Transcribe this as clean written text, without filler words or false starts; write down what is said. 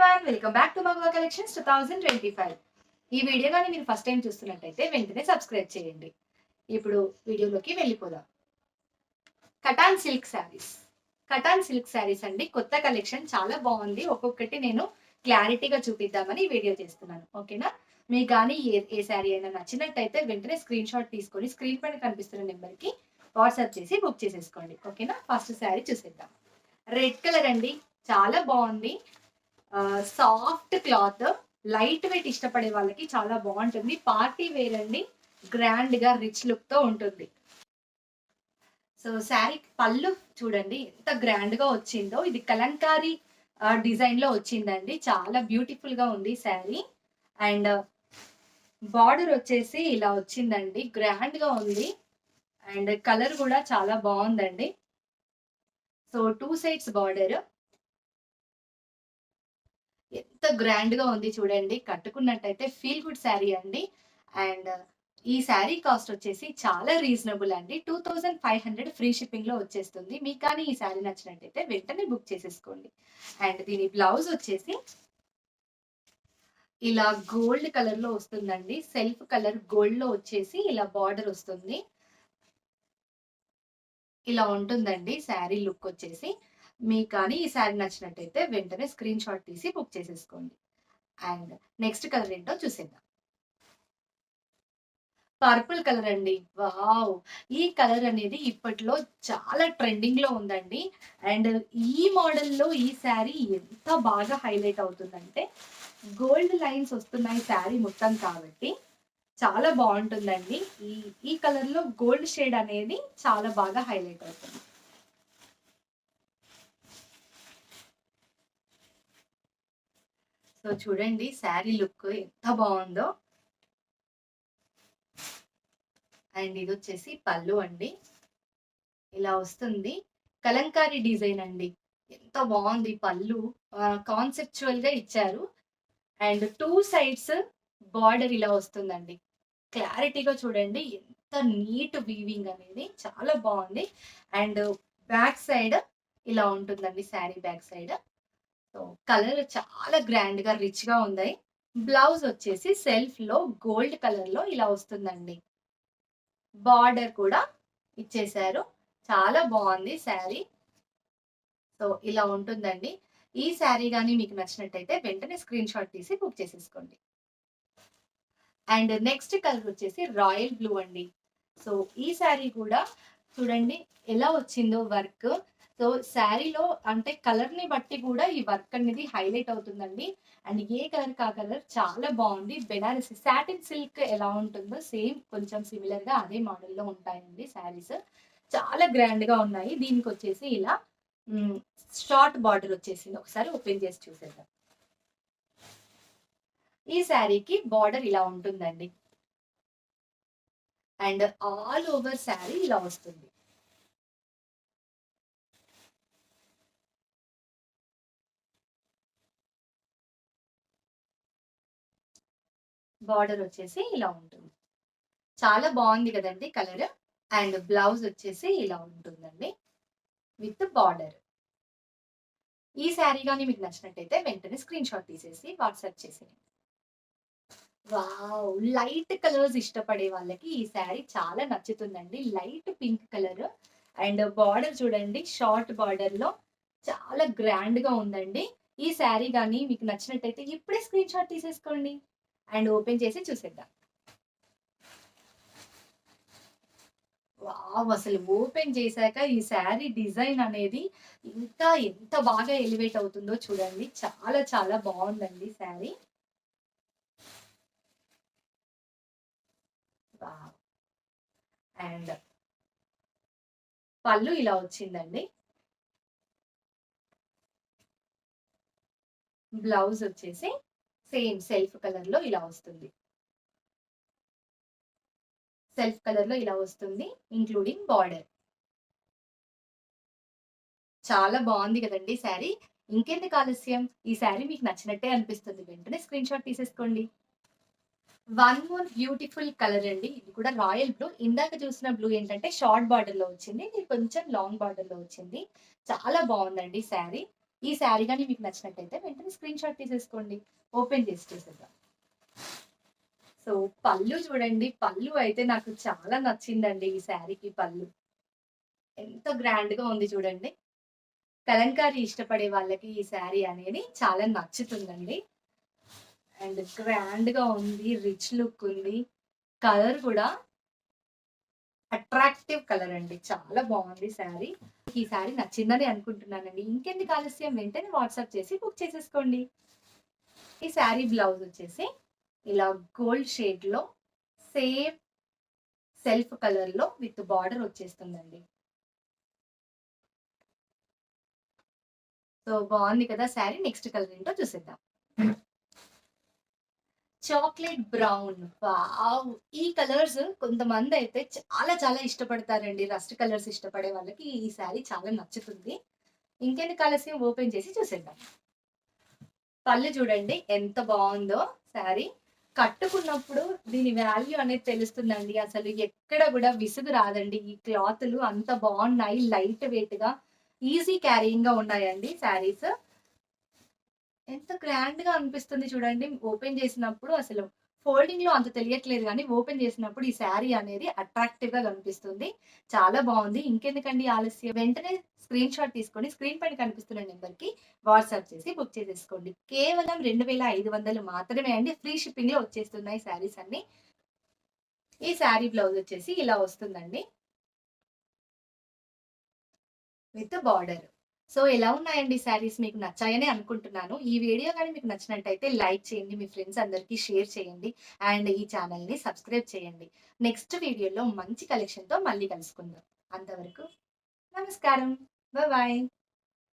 Everyone, welcome back to Magava collections 2025. ఈ video కానీ మీరు ఫస్ట్ టైం చూస్తున్నట్టయితే వెంటనే సబ్స్క్రైబ్ చేయండి. ఇప్పుడు వీడియోలోకి వెళ్ళిపోదాం. Cotton silk saris. Cotton silk saris అండి, కొత్త కలెక్షన్ చాలా బాగుంది. ఒక్కొక్కటి నేను క్లారిటీగా చూపిద్దామని ఈ వీడియో చేస్తున్నాను. ఓకేనా? మీకు కానీ ఏ శారీ అయినా నచ్చినట్టయితే వెంటనే స్క్రీన్ షాట్ తీసుకొని స్క్రీన్ పైన కనిపిస్తున్న నెంబర్కి వాట్సాప్ చేసి బుక్ చేసేసుకోండి. ఓకేనా? ఫస్ట్ శారీ చూసేద్దాం. రెడ్ కలర్ అండి, చాలా బాగుంది. సాఫ్ట్ క్లాత్, లైట్ వెయిట్ ఇష్టపడే వాళ్ళకి చాలా బాగుంటుంది. పార్టీ వేర్ అండి, గ్రాండ్ గా రిచ్ లుక్ తో ఉంటుంది. సో శారీ పళ్ళు చూడండి ఎంత గ్రాండ్ గా వచ్చిందో. ఇది కలంకారీ డిజైన్ లో వచ్చిందండి, చాలా బ్యూటిఫుల్ గా ఉంది శారీ. అండ్ బార్డర్ వచ్చేసి ఇలా వచ్చిందండి, గ్రాండ్ గా ఉంది. అండ్ కలర్ కూడా చాలా బాగుందండి. సో 2 సైడ్స్ బార్డర్ ఎంత గ్రాండ్ గా ఉంది చూడండి. కట్టుకున్నట్టయితే ఫీల్ గుడ్ శారీ అండి. అండ్ ఈ శారీ కాస్ట్ వచ్చేసి చాలా రీజనబుల్ అండి. 2500 ఫ్రీ షిప్పింగ్ లో వచ్చేస్తుంది. మీకు కానీ ఈ శారీ నచ్చినట్టయితే వెంటనే బుక్ చేసేసుకోండి. అండ్ దీని బ్లౌజ్ వచ్చేసి ఇలా గోల్డ్ కలర్ లో వస్తుందండి. సెల్ఫ్ కలర్ గోల్డ్ లో వచ్చేసి ఇలా బార్డర్ వస్తుంది. ఇలా ఉంటుందండి శారీ లుక్ వచ్చేసి. మీకు కానీ ఈ శారీ నచ్చినట్టయితే వెంటనే స్క్రీన్ షాట్ తీసి బుక్ చేసేసుకోండి. అండ్ నెక్స్ట్ కలర్ ఏంటో చూసేద్దాం. పర్పుల్ కలర్ అండి, వావ్! ఈ కలర్ అనేది ఇప్పట్లో చాలా ట్రెండింగ్ లో ఉందండి. అండ్ ఈ మోడల్లో ఈ శారీ ఎంత బాగా హైలైట్ అవుతుందంటే, గోల్డ్ లైన్స్ వస్తున్నాయి శారీ మొత్తం కాబట్టి చాలా బాగుంటుందండి. ఈ ఈ కలర్ లో గోల్డ్ షేడ్ అనేది చాలా బాగా హైలైట్ అవుతుంది. సో చూడండి శారీ లుక్ ఎంత బాగుందో. అండ్ ఇది వచ్చేసి పళ్ళు అండి, ఇలా వస్తుంది. కలంకారీ డిజైన్ అండి, ఎంత బాగుంది. పళ్ళు కాన్సెప్చువల్ గా ఇచ్చారు. అండ్ 2 సైడ్స్ బార్డర్ ఇలా వస్తుందండి. క్లారిటీగా చూడండి ఎంత నీట్ వీవింగ్ అనేది, చాలా బాగుంది. అండ్ బ్యాక్ సైడ్ ఇలా ఉంటుందండి, sari back side. So colour చాలా గ్రాండ్ గా రిచ్ గా ఉంది. బ్లౌజ్ వచ్చేసి సెల్ఫ్ లో గోల్డ్ కలర్ లో ఇలా వస్తుందండి. బార్డర్ కూడా ఇచ్చేసారు, చాలా బాగుంది శారీ. సో ఇలా ఉంటుందండి. ఈ శారీ కానీ మీకు నచ్చినట్టయితే వెంటనే స్క్రీన్ షాట్ తీసి బుక్ చేసేసుకోండి. అండ్ నెక్స్ట్ కలర్ వచ్చేసి రాయల్ బ్లూ అండి. సో ఈ శారీ కూడా చూడండి ఎలా వచ్చిందో వర్క్. సో శారీలో అంటే కలర్ ని బట్టి కూడా ఈ వర్క్ అనేది హైలైట్ అవుతుందండి. అండ్ ఏ కలర్ కా కలర్ చాలా బాగుంది. బెనారసి సాటిన్ సిల్క్ ఎలా ఉంటుందో సేమ్ కొంచెం సిమిలర్ గా అదే మోడల్లో ఉంటాయండి శారీస్. చాలా గ్రాండ్ గా ఉన్నాయి. దీనికి వచ్చేసి ఇలా షార్ట్ బార్డర్ వచ్చేసింది. ఒకసారి ఓపెన్ చేసి చూసేద్దాం. ఈ శారీకి బార్డర్ ఇలా ఉంటుందండి. అండ్ ఆల్ ఓవర్ శారీ ఇలా వస్తుంది. బార్డర్ వచ్చేసి ఇలా ఉంటుంది. చాలా బాగుంది కదండి కలర్. అండ్ బ్లౌజ్ వచ్చేసి ఇలా ఉంటుందండి విత్ బార్డర్. ఈ శారీ కానీ మీకు నచ్చినట్టయితే వెంటనే స్క్రీన్ షాట్ తీసేసి వాట్సాప్ చేసేయండి. వావ్! లైట్ కలర్స్ ఇష్టపడే వాళ్ళకి ఈ శారీ చాలా నచ్చుతుందండి. Light pink colour. And border చూడండి, షార్ట్ బార్డర్ లో చాలా గ్రాండ్ గా ఉందండి. ఈ శారీ కానీ మీకు నచ్చినట్టయితే ఇప్పుడే స్క్రీన్ షాట్ తీసేసుకోండి. అండ్ ఓపెన్ చేసి చూసేద్దాం. వావ్! అసలు ఓపెన్ చేశాక ఈ శారీ డిజైన్ అనేది ఇంకా ఎంత బాగా ఎలివేట్ అవుతుందో చూడండి. చాలా చాలా బాగుందండి శారీ. వావ్! అండ్ పళ్ళు ఇలా వచ్చిందండి. బ్లౌజ్ వచ్చేసి సేమ్ సెల్ఫ్ కలర్ లో ఇలా వస్తుంది. సెల్ఫ్ కలర్ లో ఇలా వస్తుంది, ఇంక్లూడింగ్ బార్డర్. చాలా బాగుంది కదండి శారీ. ఇంకెందుకు ఆలస్యం, ఈ శారీ మీకు నచ్చినట్టే అనిపిస్తుంది. వెంటనే స్క్రీన్ షాట్ తీసేసుకోండి. వన్ మోర్ బ్యూటిఫుల్ కలర్ అండి, ఇది కూడా రాయల్ బ్లూ. ఇందాక చూసిన బ్లూ ఏంటంటే షార్ట్ బార్డర్ లో వచ్చింది, ఇది కొంచెం లాంగ్ బార్డర్ లో వచ్చింది. చాలా బాగుందండి శారీ. ఈ శారీ కానీ మీకు నచ్చినట్టయితే వెంటనే స్క్రీన్ షాట్ తీసేసుకోండి. ఓపెన్ చేసి చూసేద్దాం. సో పళ్ళు చూడండి, పళ్ళు అయితే నాకు చాలా నచ్చిందండి. ఈ శారీకి పళ్ళు ఎంత గ్రాండ్ గా ఉంది చూడండి. కలంకారీ ఇష్టపడే వాళ్ళకి ఈ శారీ అనేది చాలా నచ్చుతుందండి. అండ్ గ్రాండ్ గా ఉంది, రిచ్ లుక్ ఉంది. కలర్ కూడా అట్రాక్టివ్ కలర్ అండి. చాలా బాగుంది శారీ. ఈ శారీ నచ్చిందని అనుకుంటున్నానండి. ఇంకెందుకు ఆలస్యం, వెంటనే వాట్సాప్ చేసి బుక్ చేసేసుకోండి. ఈ శారీ బ్లౌజ్ వచ్చేసి ఇలా గోల్డ్ షేడ్ లో సేమ్ సెల్ఫ్ కలర్ లో విత్ బార్డర్ వచ్చేస్తుందండి. సో బాగుంది కదా శారీ. నెక్స్ట్ కలర్ ఏంటో చూసేద్దాం. Chocolate brown, wow! ఈ కలర్స్ కొంతమంది అయితే చాలా చాలా ఇష్టపడతారండి. రస్ట్ కలర్స్ ఇష్టపడే వాళ్ళకి ఈ శారీ చాలా నచ్చుతుంది. ఇంకెందుకు ఆలస్యం, ఓపెన్ చేసి చూసేద్దాం. పళ్ళు చూడండి ఎంత బాగుందో శారీ. కట్టుకున్నప్పుడు దీని వాల్యూ అనేది తెలుస్తుందండి. అసలు ఎక్కడ కూడా విసుగు రాదండి. ఈ క్లాతులు అంత బాగున్నాయి. లైట్ వెయిట్ గా, ఈజీ క్యారీయింగ్ గా ఉన్నాయండి శారీస్. ఎంత గ్రాండ్ గా అనిపిస్తుంది చూడండి. ఓపెన్ చేసినప్పుడు అసలు ఫోల్డింగ్ లో అంత తెలియట్లేదు కానీ ఓపెన్ చేసినప్పుడు ఈ శారీ అనేది అట్రాక్టివ్ గా కనిపిస్తుంది. చాలా బాగుంది. ఇంకెందుకండి ఆలస్యం, వెంటనే స్క్రీన్ షాట్ తీసుకొని స్క్రీన్ పైన కనిపిస్తున్న నెంబర్ కి వాట్సాప్ చేసి బుక్ చేసేసుకోండి. కేవలం 2500 మాత్రమే అండి. ఫ్రీ షిప్పింగ్ లో వచ్చేస్తున్నాయి శారీస్ అన్ని. ఈ శారీ బ్లౌజ్ వచ్చేసి ఇలా వస్తుందండి విత్ బార్డర్. సో ఎలా ఉన్నాయండి శారీస్, మీకు నచ్చాయని అనుకుంటున్నాను. ఈ వీడియో కానీ మీకు నచ్చినట్టయితే లైక్ చేయండి, మీ ఫ్రెండ్స్ అందరికీ షేర్ చేయండి అండ్ ఈ ఛానల్ని సబ్స్క్రైబ్ చేయండి. నెక్స్ట్ వీడియోలో మంచి కలెక్షన్తో మళ్ళీ కలుసుకుందాం. అంతవరకు నమస్కారం. బాయ్.